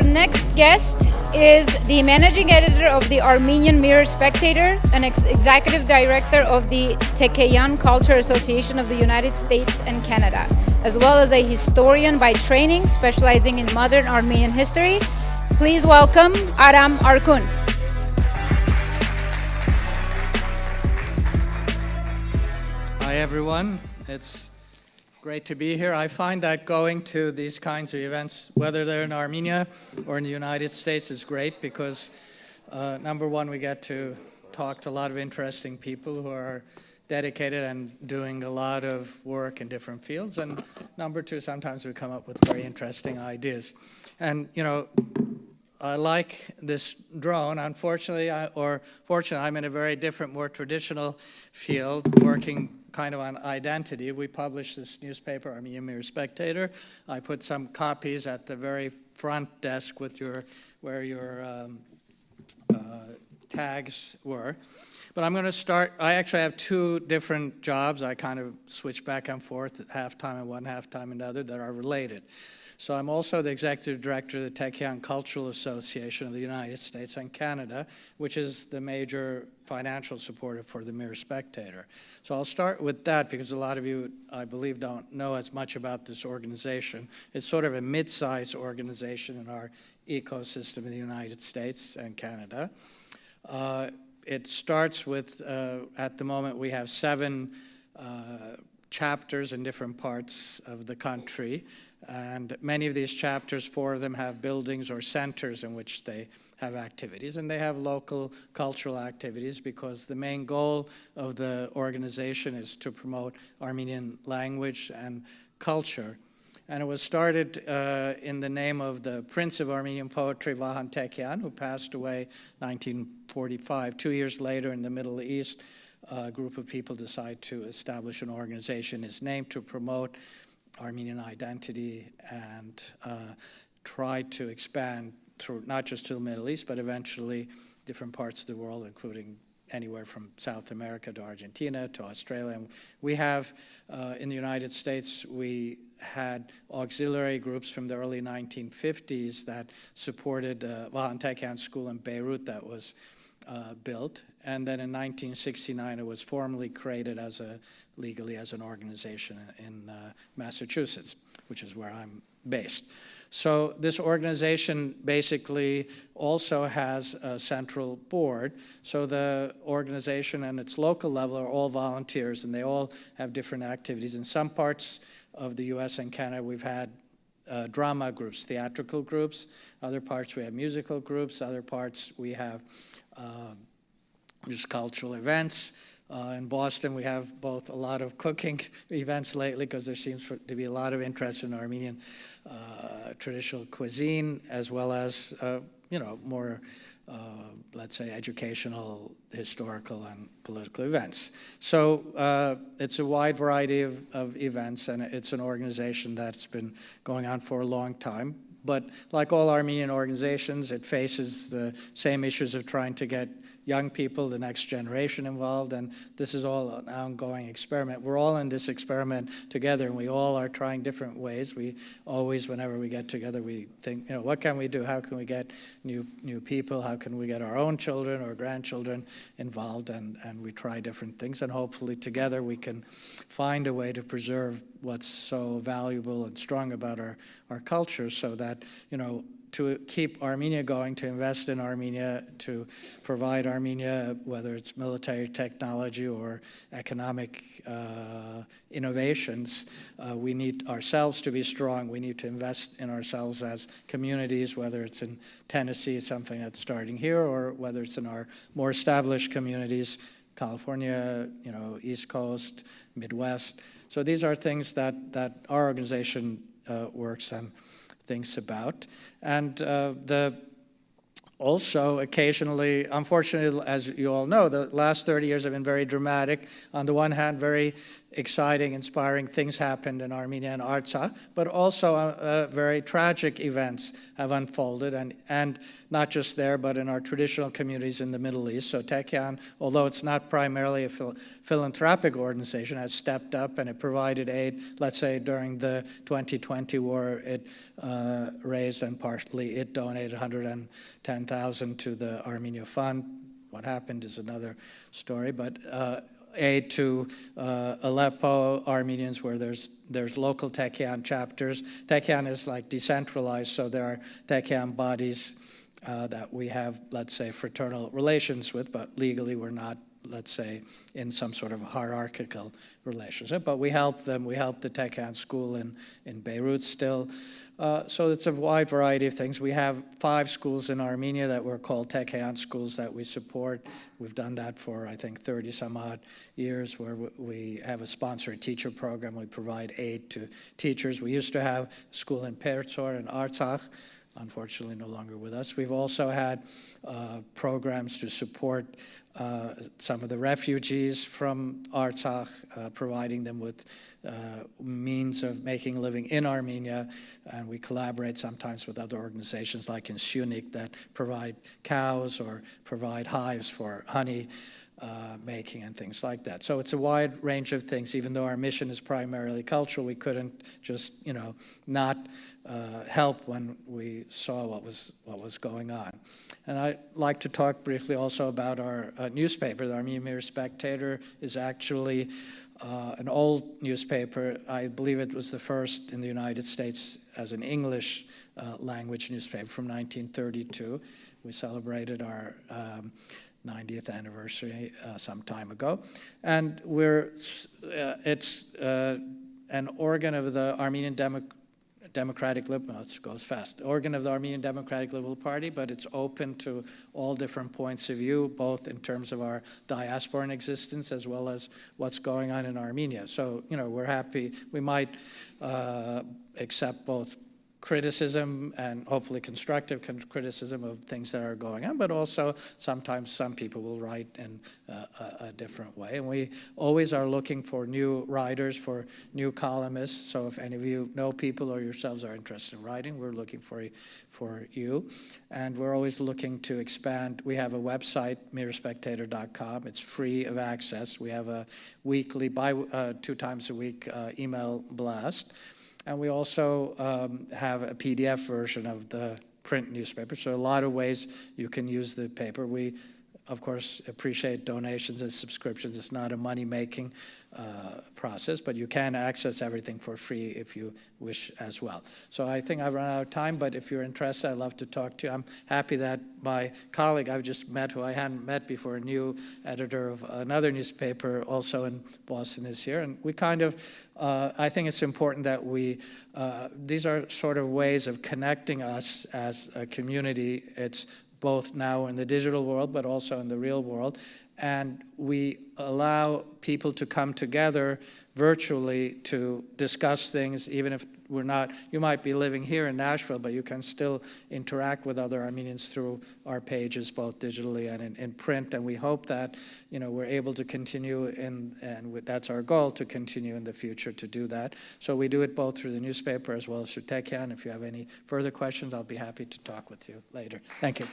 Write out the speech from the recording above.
next guest is the managing editor of the Armenian Mirror-Spectator, an executive director of the Tekeyan Cultural Association of the United States and Canada, as well as a historian by training specializing in modern Armenian history. Please welcome Aram Arkun. Hi everyone, it's great to be here. I find that going to these kinds of events, whether they're in Armenia or in the United States, is great because number one, we get to talk to a lot of interesting people who are dedicated and doing a lot of work in different fields, and number two, sometimes we come up with very interesting ideas. And you know, I like this drone. Unfortunately, fortunately, I'm in a very different, more traditional field, working kind of on identity. We publish this newspaper, Armenian Mirror-Spectator. I put some copies at the very front desk with where your tags were. But I'm going to start. I actually have two different jobs. I kind of switch back and forth at half-time and one half-time and other that are related. So I'm also the executive director of the Tekeyan Cultural Association of the United States and Canada, which is the major financial supporter for the Mirror-Spectator. So I'll start with that because a lot of you, I believe, don't know as much about this organization. It's sort of a mid-sized organization in our ecosystem in the United States and Canada. It starts with, at the moment, we have 7 chapters in different parts of the country. And many of these chapters, 4 of them have buildings or centers in which they have activities. And they have local cultural activities because the main goal of the organization is to promote Armenian language and culture. And it was started in the name of the Prince of Armenian Poetry, Tekeyan, who passed away in 1945. 2 years later in the Middle East, a group of people decided to establish an organization, his name, to promote Armenian identity and try to expand through not just to the Middle East, but eventually different parts of the world, including anywhere from South America to Argentina to Australia. And we have, in the United States, we had auxiliary groups from the early 1950s that supported Tekeyan School in Beirut that was built. And then in 1969, it was formally created legally as an organization in Massachusetts, which is where I'm based. So this organization basically also has a central board. So the organization and its local level are all volunteers, and they all have different activities. In some parts of the US and Canada, we've had drama groups, theatrical groups. Other parts we have musical groups. Other parts we have just cultural events. In Boston, we have both a lot of cooking events lately because there seems to be a lot of interest in Armenian traditional cuisine, as well as more, let's say, educational, historical, and political events. So it's a wide variety of events, and it's an organization that's been going on for a long time. But like all Armenian organizations, it faces the same issues of trying to get young people, the next generation involved, and this is all an ongoing experiment. We're all in this experiment together, and we all are trying different ways. We always, whenever we get together, we think, what can we do? How can we get new people? How can we get our own children or grandchildren involved? And we try different things, and hopefully together we can find a way to preserve what's so valuable and strong about our culture, so that, to keep Armenia going, to invest in Armenia, to provide Armenia, whether it's military technology or economic innovations, we need ourselves to be strong. We need to invest in ourselves as communities, whether it's in Tennessee, something that's starting here, or whether it's in our more established communities, California, East Coast, Midwest. So these are things that our organization works and thinks about. And the also occasionally, unfortunately, as you all know, the last 30 years have been very dramatic. On the one hand, very exciting, inspiring things happened in Armenia and Artsakh, but also very tragic events have unfolded, and not just there, but in our traditional communities in the Middle East. So Tekeyan, although it's not primarily a philanthropic organization, has stepped up and it provided aid. Let's say during the 2020 war, it raised and partly it donated 110,000 to the Armenia Fund. What happened is another story, but aid to Aleppo Armenians where there's local Tekeyan chapters. Tekeyan is like decentralized, so there are Tekeyan bodies that we have, let's say, fraternal relations with, but legally we're not, let's say, in some sort of hierarchical relationship. But we help them. We help the Tekeyan school in Beirut still. So it's a wide variety of things. We have 5 schools in Armenia that were called Tekeyan schools that we support. We've done that for, I think, 30 some odd years, where we have a sponsored teacher program. We provide aid to teachers. We used to have a school in Pertsor and Artsakh, unfortunately no longer with us. We've also had programs to support some of the refugees from Artsakh, providing them with means of making a living in Armenia, and we collaborate sometimes with other organizations like in Syunik that provide cows or provide hives for honey making and things like that. So it's a wide range of things. Even though our mission is primarily cultural, we couldn't just, not help when we saw what was going on. And I'd like to talk briefly also about our newspaper. The Armenian Mirror-Spectator is actually an old newspaper. I believe it was the first in the United States as an English language newspaper from 1932. We celebrated our 90th anniversary some time ago. And it's an organ of the Armenian Democratic Liberal, no, it goes fast, organ of the Armenian Democratic Liberal Party, but it's open to all different points of view, both in terms of our diasporan existence as well as what's going on in Armenia. So, we're happy. We might accept both criticism and hopefully constructive criticism of things that are going on, but also sometimes some people will write in a different way. And we always are looking for new writers, for new columnists. So if any of you know people or yourselves are interested in writing, we're looking for you. And we're always looking to expand. We have a website, mirrorspectator.com. It's free of access. We have a weekly, 2 times a week email blast. And we also have a PDF version of the print newspaper. So a lot of ways you can use the paper. We, of course, appreciate donations and subscriptions. It's not a money-making process, but you can access everything for free if you wish as well. So I think I've run out of time, but if you're interested, I'd love to talk to you. I'm happy that my colleague I've just met, who I hadn't met before, a new editor of another newspaper also in Boston, is here. And we kind of, I think it's important that these are sort of ways of connecting us as a community. It's both now in the digital world, but also in the real world. And we allow people to come together virtually to discuss things, even if we're not, you might be living here in Nashville, but you can still interact with other Armenians through our pages, both digitally and in print. And we hope that, we're able to continue and that's our goal, to continue in the future to do that. So we do it both through the newspaper as well as through Tekeyan. If you have any further questions, I'll be happy to talk with you later. Thank you.